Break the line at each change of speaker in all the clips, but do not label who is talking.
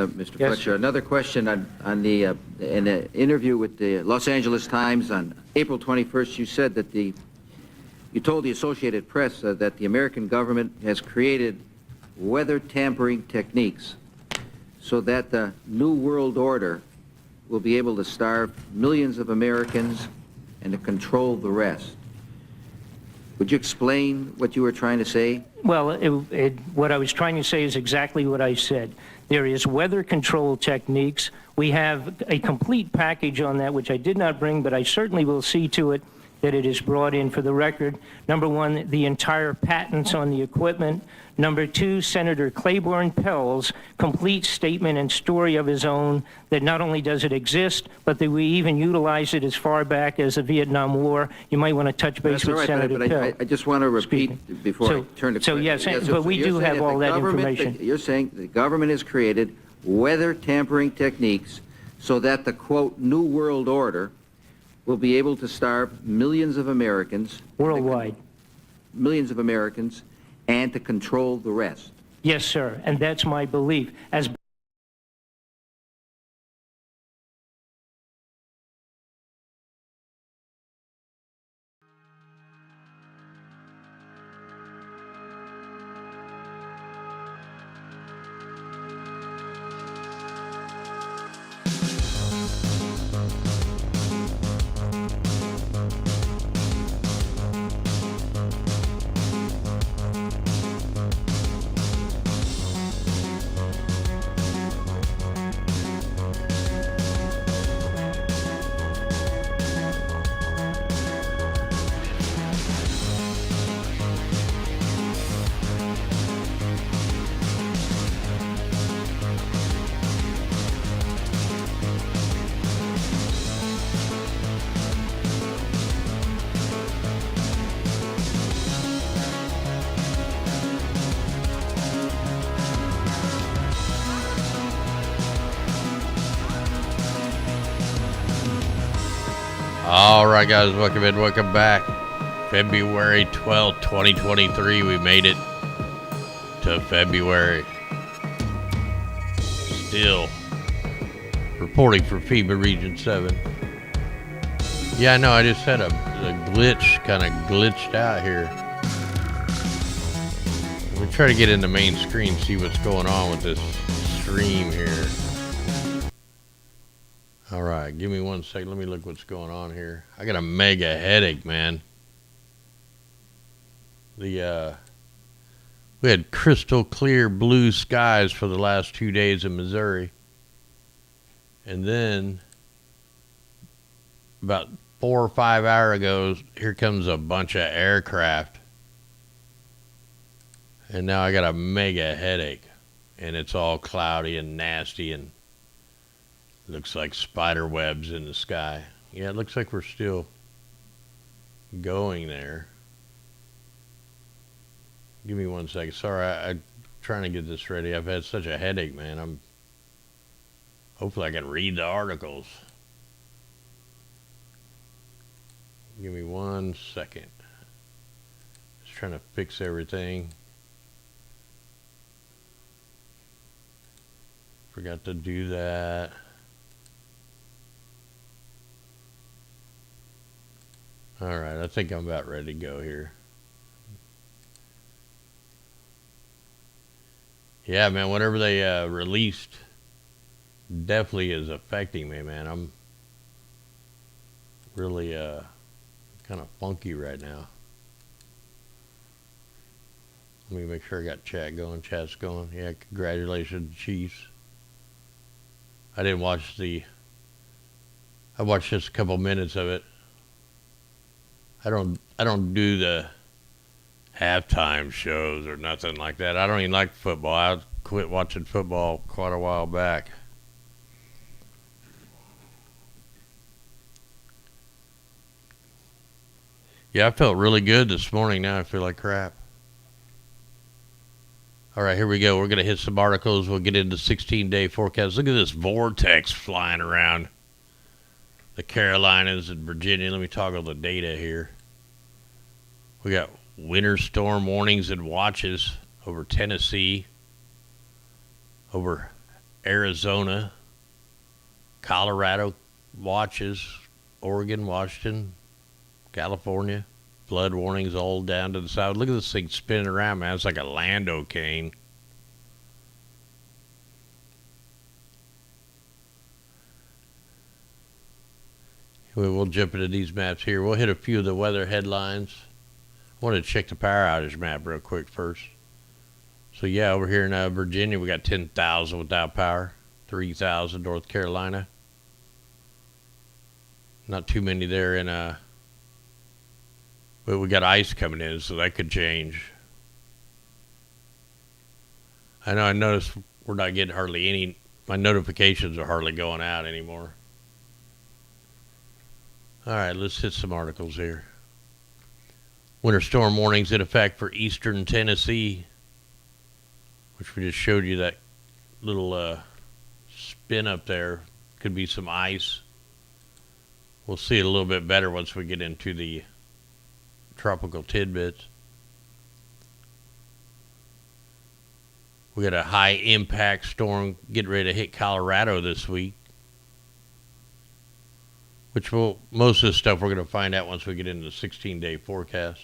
Mr.
Yes.
Fletcher, another question on the in an interview with the Los Angeles Times on April 21st, you said that you told the Associated Press that the American government has created weather tampering techniques so that the New World Order will be able to starve millions of Americans and to control the rest. Would you explain what you were trying to say?
Well, what I was trying to say is exactly what I said. There is weather control techniques. We have a complete package on that, which I did not bring, but I certainly will see to it that it is brought in for the record. Number one, the entire patents on the equipment. Number two, Senator Claiborne Pell's complete statement and story of his own that not only does it exist, but that we even utilize it as far back as the Vietnam War. You might want to touch base with Senator Pell.
I just want to repeat before I turn to
question. Yes, but we do have all that information.
You're saying the government has created weather tampering techniques so that the, quote, New World Order will be able to starve millions of Americans.
Worldwide.
Millions of Americans, and to control the rest.
Yes, sir, and that's my belief. As
All right, guys, welcome in, welcome back. February 12th, 2023, we made it to February. Still reporting for FEMA Region 7. Yeah, I know, I just had a glitch, kind of glitched out here. Let me try to get in the main screen, see what's going on with this stream here. All right, give me 1 second. Let me look what's going on here. I got a mega headache, man. We had crystal clear blue skies for the last 2 days in Missouri. And then about 4 or 5 hours ago, here comes a bunch of aircraft. And now I got a mega headache. And it's all cloudy and nasty and looks like spider webs in the sky. Yeah, it looks like we're still going there. Give me 1 second. Sorry, I'm trying to get this ready. I've had such a headache, man. Hopefully I can read the articles. Give me 1 second. Just trying to fix everything. Forgot to do that. All right, I think I'm about ready to go here. Yeah, man, whatever they released definitely is affecting me, man. I'm really kind of funky right now. Let me make sure I got chat going. Chat's going. Yeah, congratulations, Chiefs. I didn't watch I watched just a couple minutes of it. I don't do the halftime shows or nothing like that. I don't even like football. I quit watching football quite a while back. Yeah, I felt really good this morning. Now I feel like crap. All right, here we go. We're going to hit some articles. We'll get into 16-day forecast. Look at this vortex flying around the Carolinas and Virginia. Let me toggle the data here. We got winter storm warnings and watches over Tennessee, over Arizona, Colorado watches, Oregon, Washington, California. Flood warnings all down to the south. Look at this thing spinning around, man. It's like a Lando cane. We'll jump into these maps here. We'll hit a few of the weather headlines. I want to check the power outage map real quick first. So yeah, over here in Virginia, we got 10,000 without power. 3,000 North Carolina. Not too many there in but we got ice coming in, so that could change. I know I noticed we're not getting hardly any, my notifications are hardly going out anymore. All right, let's hit some articles here. Winter storm warnings in effect for eastern Tennessee, which we just showed you that little spin up there. Could be some ice. We'll see it a little bit better once we get into the tropical tidbits. We got a high impact storm getting ready to hit Colorado this week. Which most of this stuff we're going to find out once we get into the 16-day forecast.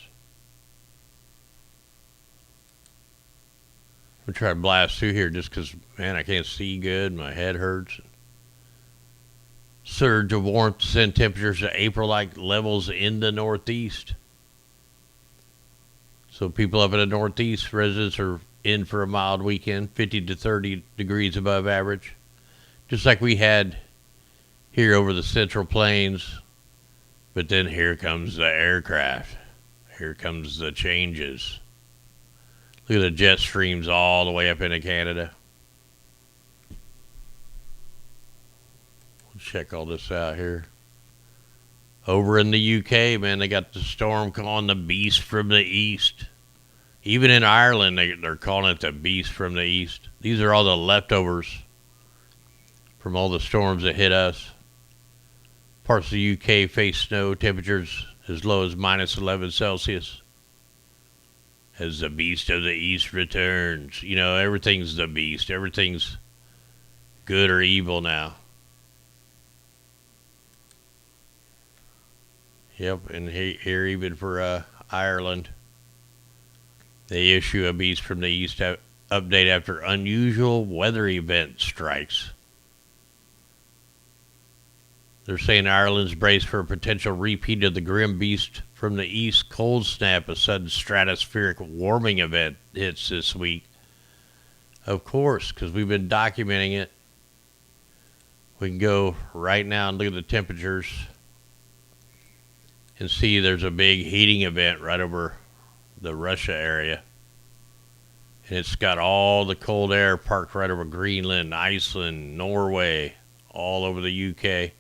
I'm going to try to blast through here just because, man, I can't see good. My head hurts. Surge of warmth send temperatures to April-like levels in the Northeast. So people up in the Northeast, residents are in for a mild weekend, 50 to 30 degrees above average. Just like we had here over the Central Plains, but then here comes the aircraft. Here comes the changes. Look at the jet streams all the way up into Canada. We'll check all this out here. Over in the UK, man, they got the storm calling the beast from the east. Even in Ireland, they're calling it the beast from the east. These are all the leftovers from all the storms that hit us. Parts of the UK face snow, temperatures as low as minus 11 Celsius. As the beast of the east returns. You know, everything's the beast. Everything's good or evil now. Yep, and here even for Ireland, they issue a beast from the east update after unusual weather event strikes. They're saying Ireland's braced for a potential repeat of the grim beast from the east cold snap. A sudden stratospheric warming event hits this week. Of course, because we've been documenting it. We can go right now and look at the temperatures and see there's a big heating event right over the Russia area. And it's got all the cold air parked right over Greenland, Iceland, Norway, all over the UK.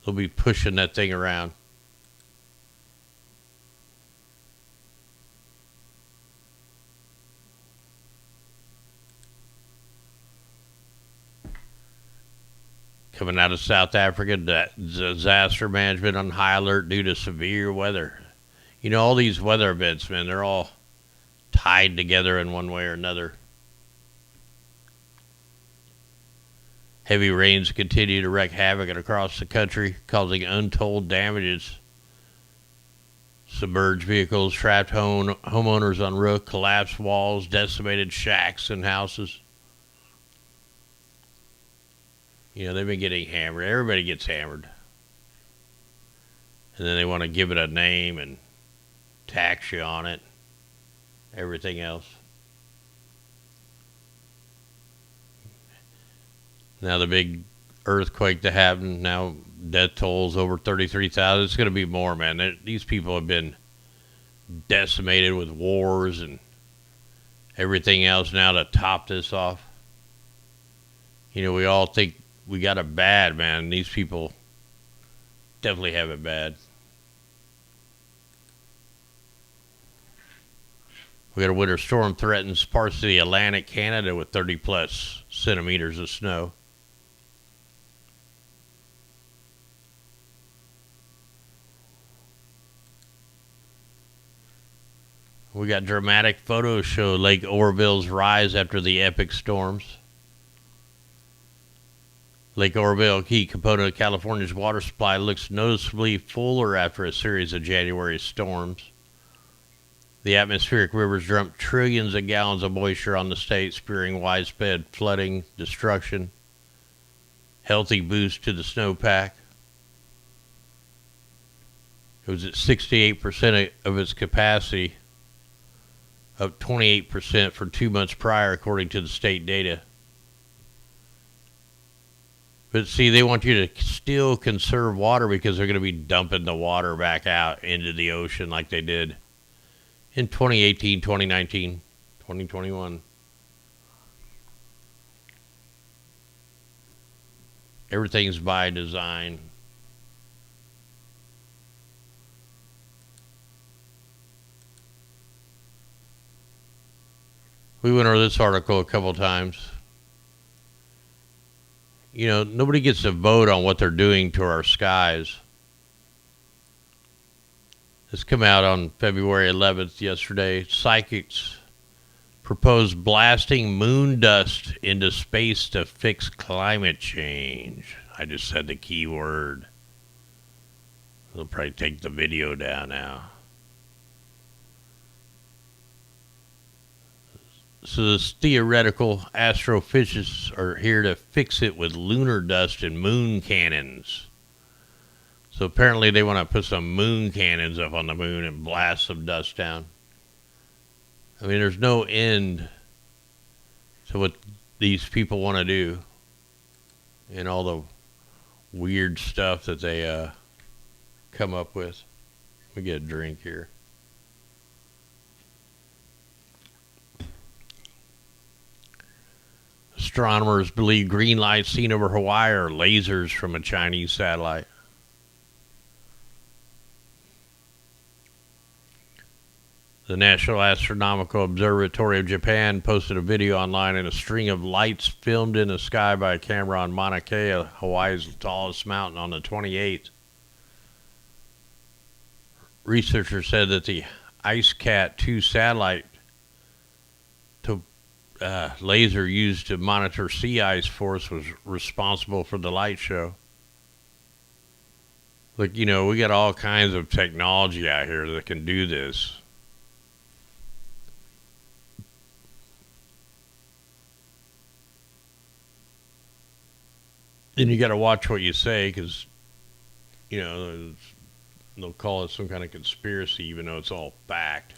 They'll be pushing that thing around. Coming out of South Africa, disaster management on high alert due to severe weather. You know, all these weather events, man, they're all tied together in one way or another. Heavy rains continue to wreak havoc across the country, causing untold damages. Submerged vehicles, trapped homeowners on roof, collapsed walls, decimated shacks and houses. You know, they've been getting hammered. Everybody gets hammered. And then they want to give it a name and tax you on it. Everything else. Now the big earthquake that happened, now death tolls over 33,000. It's going to be more, man. These people have been decimated with wars and everything else now to top this off. You know, we all think we got it bad, man. These people definitely have it bad. We got a winter storm threatens parts of the Atlantic Canada with 30 plus centimeters of snow. We got dramatic photos show Lake Oroville's rise after the epic storms. Lake Oroville, a key component of California's water supply, looks noticeably fuller after a series of January storms. The atmospheric rivers dumped trillions of gallons of moisture on the state, spurring widespread flooding, destruction, healthy boost to the snowpack. It was at 68% of its capacity, up 28% for 2 months prior, according to the state data. But see, they want you to still conserve water because they're going to be dumping the water back out into the ocean like they did in 2018, 2019, 2021. Everything's by design. We went over this article a couple times. You know, nobody gets to vote on what they're doing to our skies. This came out on February 11th, yesterday. Psychics propose blasting moon dust into space to fix climate change. I just said the key word. They'll probably take the video down now. So this theoretical astrophysicists are here to fix it with lunar dust and moon cannons. So apparently they want to put some moon cannons up on the moon and blast some dust down. I mean, there's no end to what these people want to do and all the weird stuff that they come up with. Let me get a drink here. Astronomers believe green lights seen over Hawaii are lasers from a Chinese satellite. The National Astronomical Observatory of Japan posted a video online and a string of lights filmed in the sky by a camera on Mauna Kea, Hawaii's tallest mountain, on the 28th. Researchers said that the IceCat 2 satellite laser used to monitor sea ice force was responsible for the light show. Look, you know, we got all kinds of technology out here that can do this. Then you got to watch what you say because, you know, they'll call it some kind of conspiracy even though it's all fact.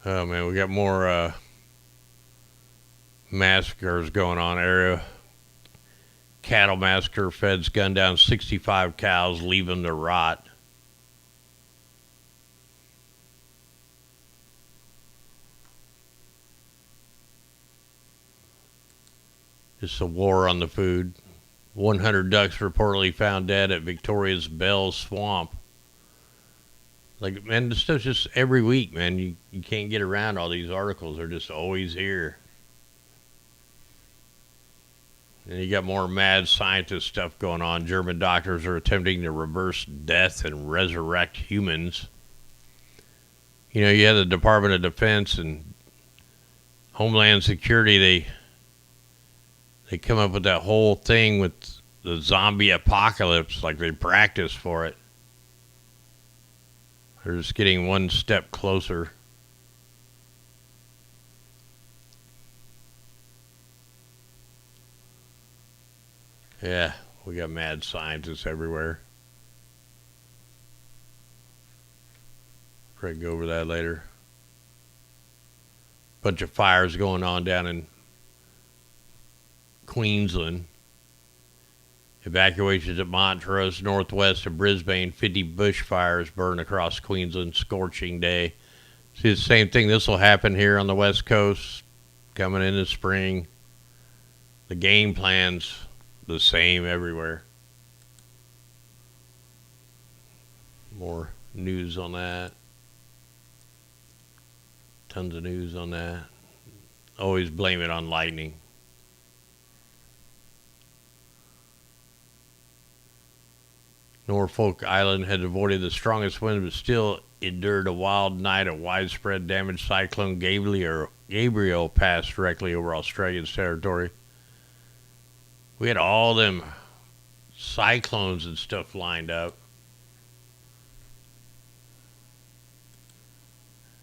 Oh man, we got more massacres going on. Area cattle massacre. Feds gunned down 65 cows, leave them to rot. It's a war on the food. 100 ducks reportedly found dead at Victoria's Bell Swamp. Like, man, this stuff's just every week, man. You can't get around all these articles. They're just always here. And you got more mad scientist stuff going on. German doctors are attempting to reverse death and resurrect humans. You know, you have the Department of Defense and Homeland Security. They come up with that whole thing with the zombie apocalypse, like they practice for it. They're just getting one step closer. Yeah, we got mad scientists everywhere. Probably go over that later. Bunch of fires going on down in Queensland. Evacuations at Montrose, northwest of Brisbane. 50 bushfires burn across Queensland. Scorching day. See, the same thing. This will happen here on the west coast coming in the spring. The game plan's the same everywhere. More news on that. Tons of news on that. Always blame it on lightning. Norfolk Island had avoided the strongest wind, but still endured a wild night of widespread damage. Cyclone Gabriel passed directly over Australian territory. We had all them cyclones and stuff lined up.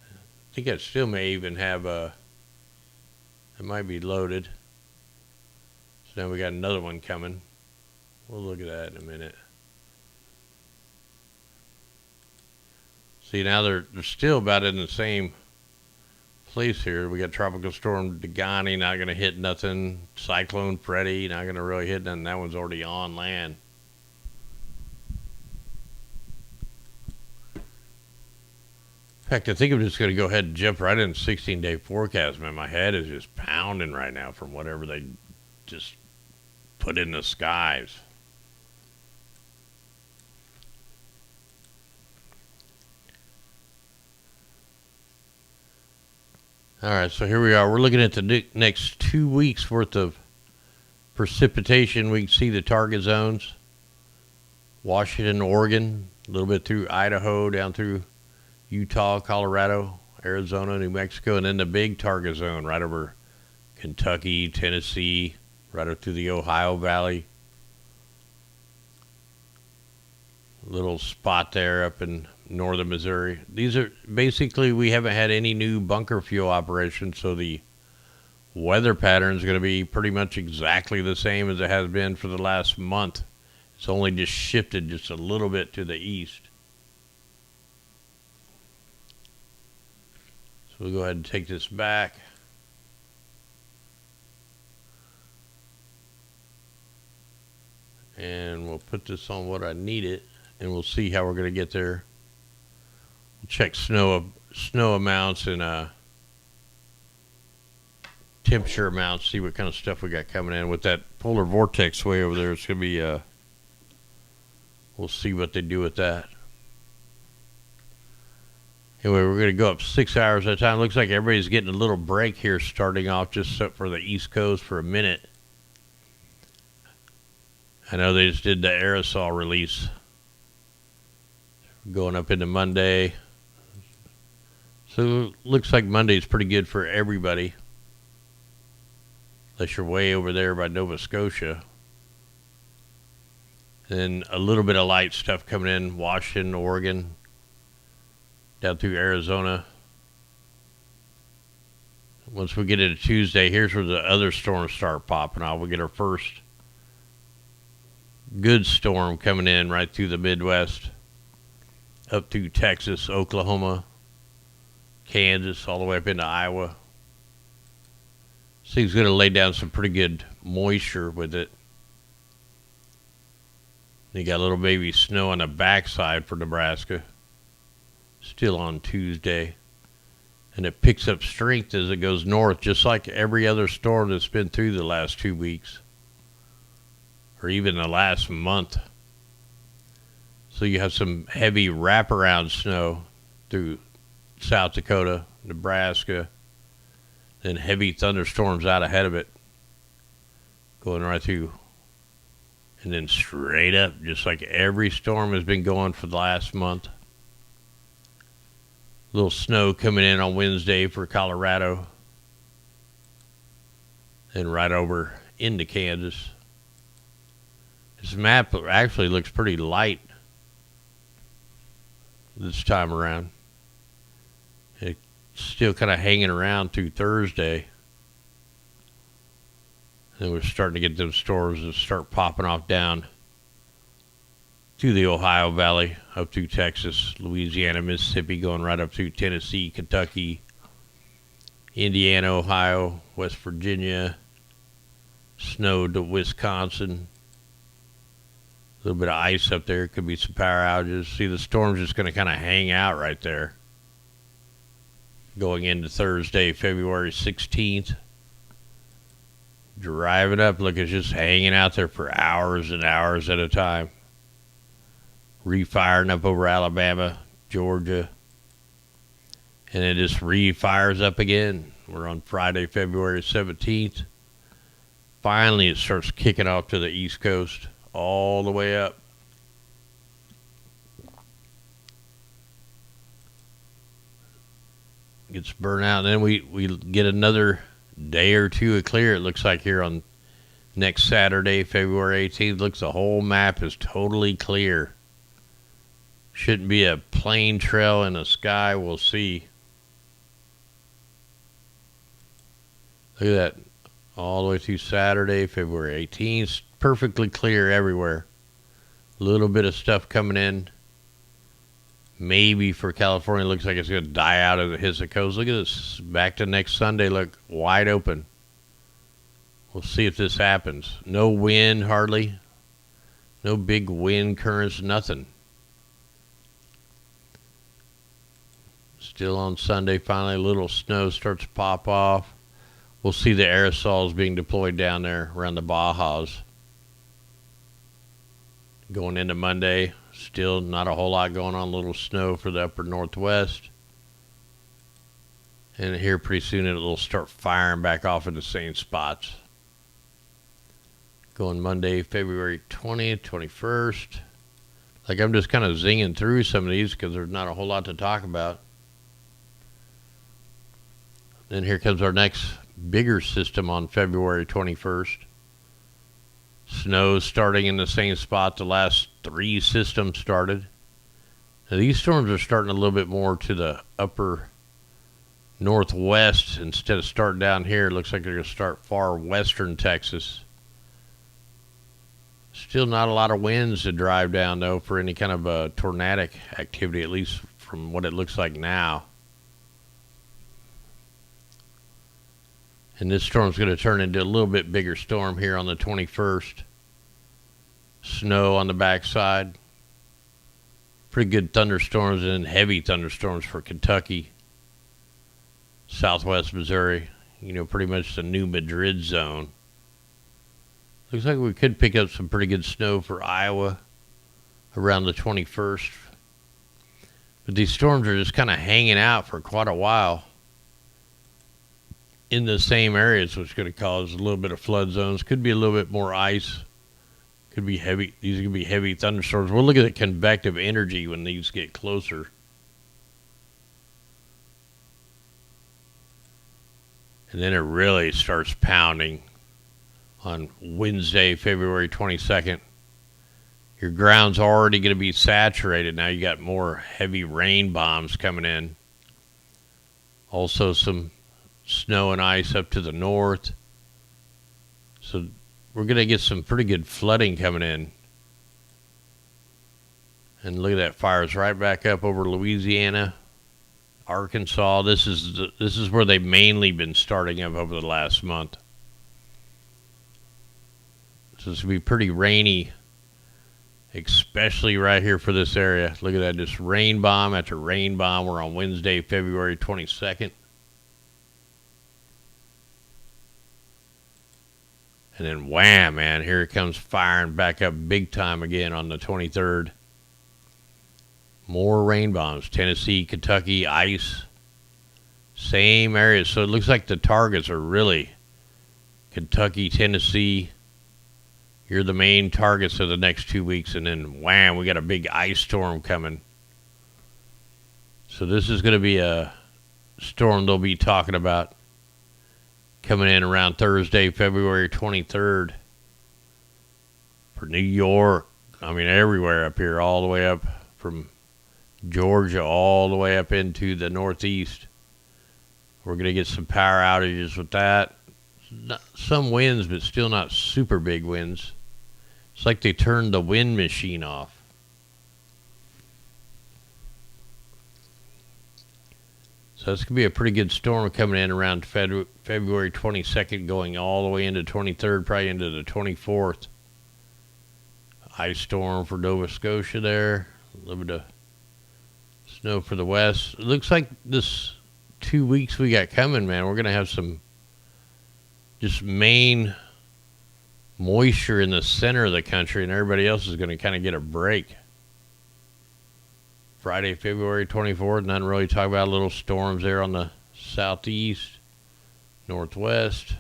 I think I still may even have it might be loaded. So now we got another one coming. We'll look at that in a minute. See, now they're still about in the same place here. We got Tropical Storm Dagani, not going to hit nothing. Cyclone Freddy, not going to really hit nothing. That one's already on land. In fact, I think I'm just going to go ahead and jump right in 16-day forecast, man. My head is just pounding right now from whatever they just put in the skies. All right, so here we are. We're looking at the next 2 weeks worth of precipitation. We can see the target zones. Washington, Oregon, a little bit through Idaho, down through Utah, Colorado, Arizona, New Mexico, and then the big target zone right over Kentucky, Tennessee, right up through the Ohio Valley. A little spot there up in northern Missouri. These are basically, we haven't had any new bunker fuel operations, so the weather pattern is going to be pretty much exactly the same as it has been for the last month. It's only just shifted just a little bit to the east. So we'll go ahead and take this back. And we'll put this on what I need it, and we'll see how we're going to get there. We'll check snow amounts and temperature amounts, see what kind of stuff we got coming in. With that polar vortex way over there, it's going to be, we'll see what they do with that. Anyway, we're going to go up 6 hours at a time. Looks like everybody's getting a little break here, starting off just for the East Coast for a minute. I know they just did the aerosol release. Going up into Monday. So looks like Monday's pretty good for everybody. Unless you're way over there by Nova Scotia. Then a little bit of light stuff coming in. Washington, Oregon. Down through Arizona. Once we get into Tuesday, here's where the other storms start popping off. We get our first good storm coming in right through the Midwest. Up through Texas, Oklahoma, Kansas, all the way up into Iowa. So he's going to lay down some pretty good moisture with it. You got a little baby snow on the backside for Nebraska. Still on Tuesday. And it picks up strength as it goes north, just like every other storm that's been through the last 2 weeks. Or even the last month. So you have some heavy wraparound snow through South Dakota, Nebraska, then heavy thunderstorms out ahead of it, going right through, and then straight up, just like every storm has been going for the last month. A little snow coming in on Wednesday for Colorado, and right over into Kansas. This map actually looks pretty light this time around. It's still kind of hanging around through Thursday. And we're starting to get those storms that start popping off down through the Ohio Valley, up through Texas, Louisiana, Mississippi, going right up through Tennessee, Kentucky, Indiana, Ohio, West Virginia, snow to Wisconsin. A little bit of ice up there. Could be some power outages. See, the storm's just going to kind of hang out right there. Going into Thursday, February 16th. Driving up, look, it's just hanging out there for hours and hours at a time. Refiring up over Alabama, Georgia. And it just refires up again. We're on Friday, February 17th. Finally, it starts kicking off to the East Coast. All the way up. gets burnt out. And then we get another day or two of clear. It looks like here on next Saturday, February 18th, looks the whole map is totally clear. Shouldn't be a plain trail in the sky. We'll see. Look at that. All the way through Saturday, February 18th. Perfectly clear everywhere. A little bit of stuff coming in. Maybe for California, looks like it's going to die out as it hits the coast. Look at this. Back to next Sunday, look wide open. We'll see if this happens. No wind, hardly. No big wind currents, nothing. Still on Sunday, finally, a little snow starts to pop off. We'll see the aerosols being deployed down there around the Bajas. Going into Monday, still not a whole lot going on. A little snow for the upper northwest. And here pretty soon it'll start firing back off in the same spots. Going Monday, February 20th, 21st. Like I'm just kind of zinging through some of these because there's not a whole lot to talk about. Then here comes our next bigger system on February 21st. Snow starting in the same spot the last 3 systems started. Now these storms are starting a little bit more to the upper northwest instead of starting down here. It looks like they're going to start far western Texas. Still not a lot of winds to drive down though for any kind of a tornadic activity, at least from what it looks like now. And this storm's going to turn into a little bit bigger storm here on the 21st. Snow on the backside. Pretty good thunderstorms and heavy thunderstorms for Kentucky. Southwest Missouri. You know, pretty much the New Madrid zone. Looks like we could pick up some pretty good snow for Iowa around the 21st. But these storms are just kind of hanging out for quite a while in the same areas, which is going to cause a little bit of flood zones. Could be a little bit more ice. Could be heavy. These are going to be heavy thunderstorms. We'll look at the convective energy when these get closer. And then it really starts pounding on Wednesday, February 22nd. Your ground's already going to be saturated. Now you got more heavy rain bombs coming in. Also some snow and ice up to the north. So we're going to get some pretty good flooding coming in. And look at that, fires right back up over Louisiana, Arkansas. This is where they've mainly been starting up over the last month. So it's going to be pretty rainy, especially right here for this area. Look at that, just rain bomb after rain bomb. We're on Wednesday, February 22nd. And then wham, man, here it comes firing back up big time again on the 23rd. More rain bombs. Tennessee, Kentucky, ice. Same areas. So it looks like the targets are really Kentucky, Tennessee. You're the main targets of the next 2 weeks. And then wham, we got a big ice storm coming. So this is going to be a storm they'll be talking about coming in around Thursday, February 23rd for New York. I mean, everywhere up here, all the way up from Georgia all the way up into the Northeast. We're going to get some power outages with that. Some winds, but still not super big winds. It's like they turned the wind machine off. So it's going to be a pretty good storm coming in around February 22nd, going all the way into 23rd, probably into the 24th. Ice storm for Nova Scotia there. A little bit of snow for the west. It looks like this 2 weeks we got coming, man, we're going to have some just main moisture in the center of the country, and everybody else is going to kind of get a break. Friday, February 24th, nothing really to talk about. Little storms there on the southeast, northwest.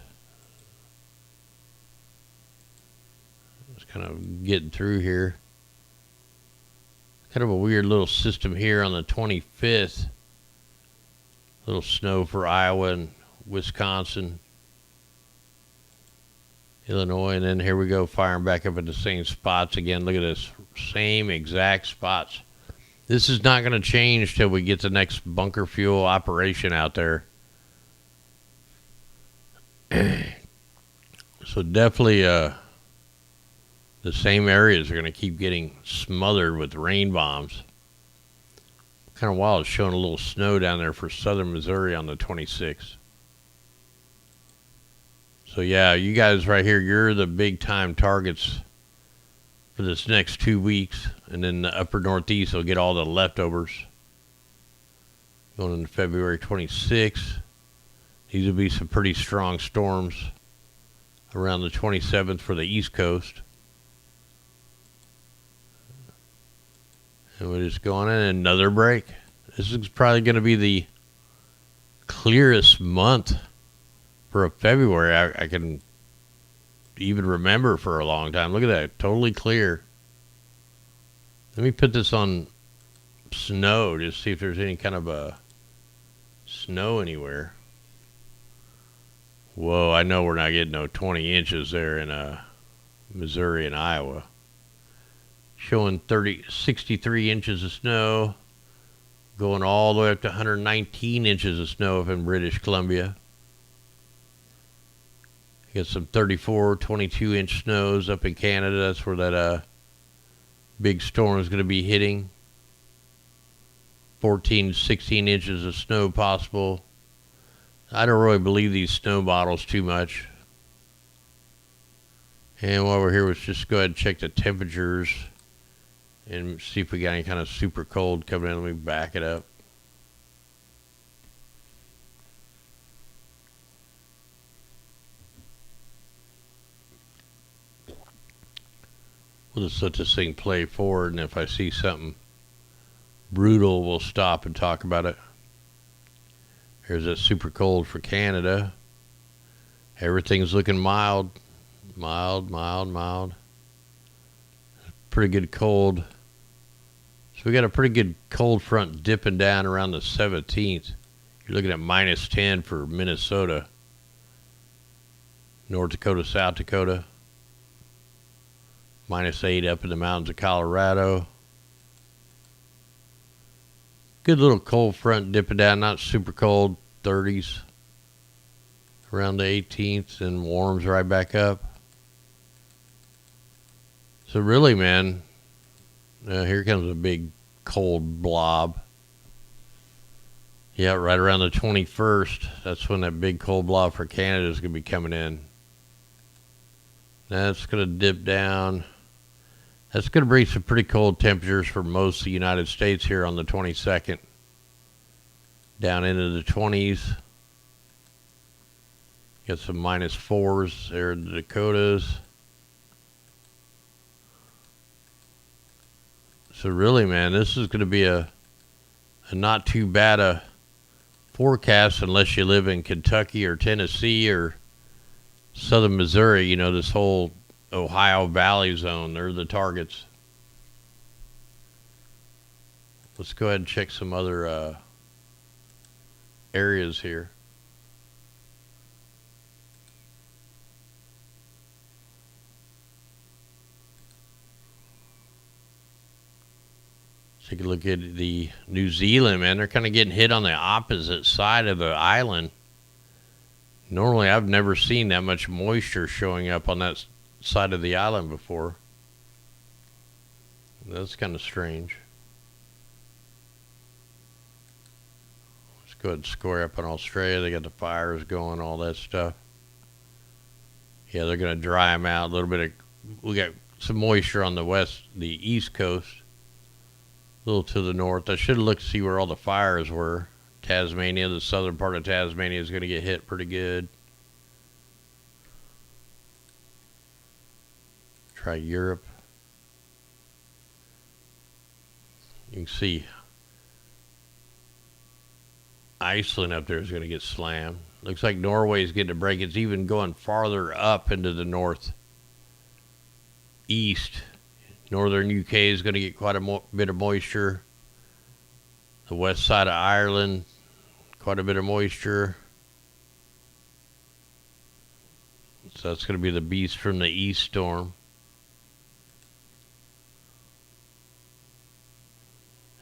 Just kind of getting through here. Kind of a weird little system here on the 25th. Little snow for Iowa and Wisconsin, Illinois, and then here we go, firing back up at the same spots again. Look at this, same exact spots. This is not going to change till we get the next bunker fuel operation out there. So definitely the same areas are going to keep getting smothered with rain bombs. Kind of wild, it's showing a little snow down there for southern Missouri on the 26th. So yeah, you guys right here, you're the big time targets for this next 2 weeks. And then the upper Northeast will get all the leftovers. Going into February 26th. These will be some pretty strong storms around the 27th for the East Coast. And we're just going in another break. This is probably going to be the clearest month for a February I can even remember for a long time. Look at that, totally clear. Let me put this on snow, just see if there's any kind of a snow anywhere. Whoa, I know we're not getting no 20 inches there in Missouri and Iowa. Showing 63 inches of snow, going all the way up to 119 inches of snow up in British Columbia. You got some 34, 22-inch snows up in Canada. That's where that big storm is going to be hitting. 14, 16 inches of snow possible. I don't really believe these snow models too much. And while we're here, let's just go ahead and check the temperatures and see if we got any kind of super cold coming in. Let me back it up. We'll just let this thing play forward, and if I see something brutal, we'll stop and talk about it. Here's that super cold for Canada. Everything's looking mild. Mild. Pretty good cold. So we got a pretty good cold front dipping down around the 17th. You're looking at -10 for Minnesota, North Dakota, South Dakota. -8 up in the mountains of Colorado. Good little cold front dipping down, not super cold, 30s around the 18th, and warms right back up. So really, man, here comes a big cold blob. Yeah, right around the 21st, that's when that big cold blob for Canada is going to be coming in. That's going to dip down. That's going to bring some pretty cold temperatures for most of the United States here on the 22nd. Down into the 20s. Got some -4s there in the Dakotas. So really, man, this is going to be a not too bad a forecast unless you live in Kentucky or Tennessee or southern Missouri. You know, this whole Ohio Valley zone, they're the targets. Let's go ahead and check some other areas here. Take a look at the New Zealand, man. They're kind of getting hit on the opposite side of the island. Normally, I've never seen that much moisture showing up on that side of the island before. That's kind of strange. Let's go ahead and square up on Australia. They got the fires going, all that stuff. Yeah, they're going to dry them out a little bit. We got some moisture on the east coast. A little to the north. I should have looked to see where all the fires were. Tasmania, the southern part of Tasmania is going to get hit pretty good. Try Europe. You can see Iceland up there is going to get slammed. Looks like Norway is getting a break. It's even going farther up into the northeast. Northern UK is going to get quite a bit of moisture. The west side of Ireland quite a bit of moisture. So that's going to be the beast from the east storm.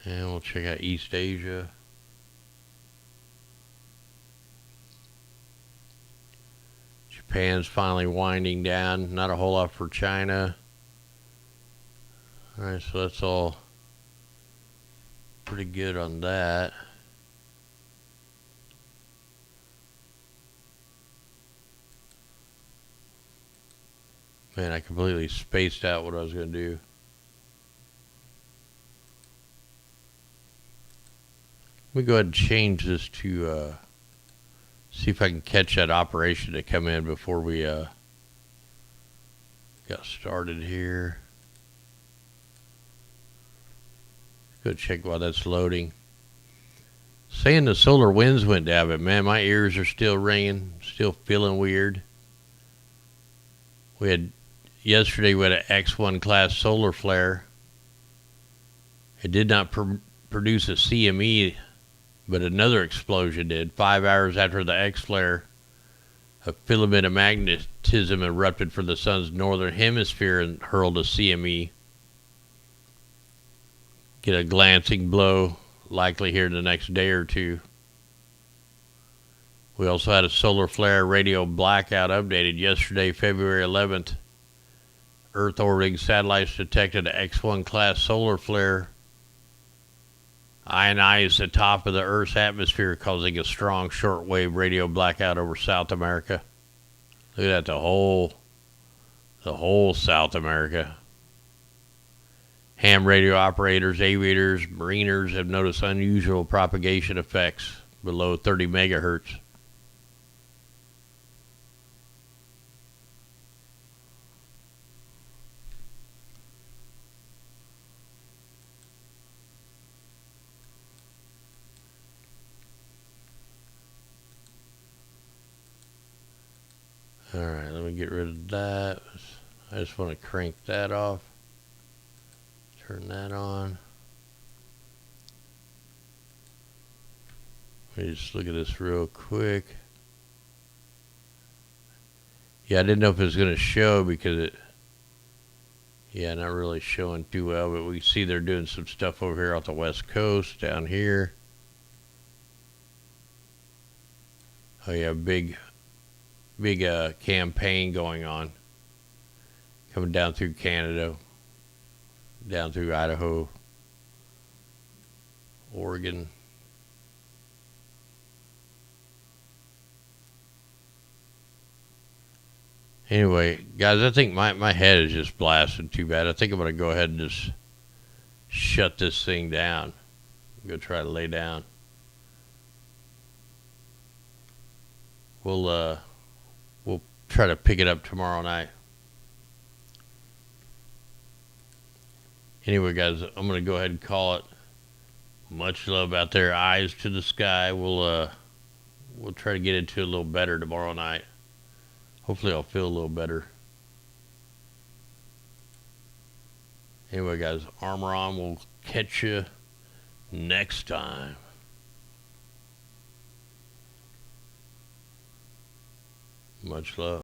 And we'll check out East Asia. Japan's finally winding down. Not a whole lot for China. Alright, so that's all pretty good on that. Man, I completely spaced out what I was going to do. Let me go ahead and change this to see if I can catch that operation to come in before we got started here. Go check while that's loading. Saying the solar winds went down, but man, my ears are still ringing, still feeling weird. Yesterday we had an X1 class solar flare. It did not produce a CME, but another explosion did. 5 hours after the X flare, a filament of magnetism erupted from the sun's northern hemisphere and hurled a CME. Get a glancing blow likely here in the next day or two. We also had a solar flare radio blackout updated yesterday, February 11th. Earth orbiting satellites detected an X1 class solar flare ionized the top of the Earth's atmosphere, causing a strong shortwave radio blackout over South America. Look at that, the whole South America. Ham radio operators, aviators, mariners have noticed unusual propagation effects below 30 megahertz. All right, let me get rid of that. I just want to crank that off. Turn that on. Let me just look at this real quick. Yeah, I didn't know if it was going to show because not really showing too well, but we see they're doing some stuff over here off the West Coast, down here. Oh yeah, big campaign going on. Coming down through Canada, down through Idaho, Oregon. Anyway, guys, I think my head is just blasted too bad. I think I'm going to go ahead and just shut this thing down. Go try to lay down. We'll try to pick it up tomorrow night. Anyway, guys, I'm going to go ahead and call it. Much love out there. Eyes to the sky. We'll try to get into it a little better tomorrow night. Hopefully I'll feel a little better. Anyway, guys, armor on. We'll catch you next time. Much love.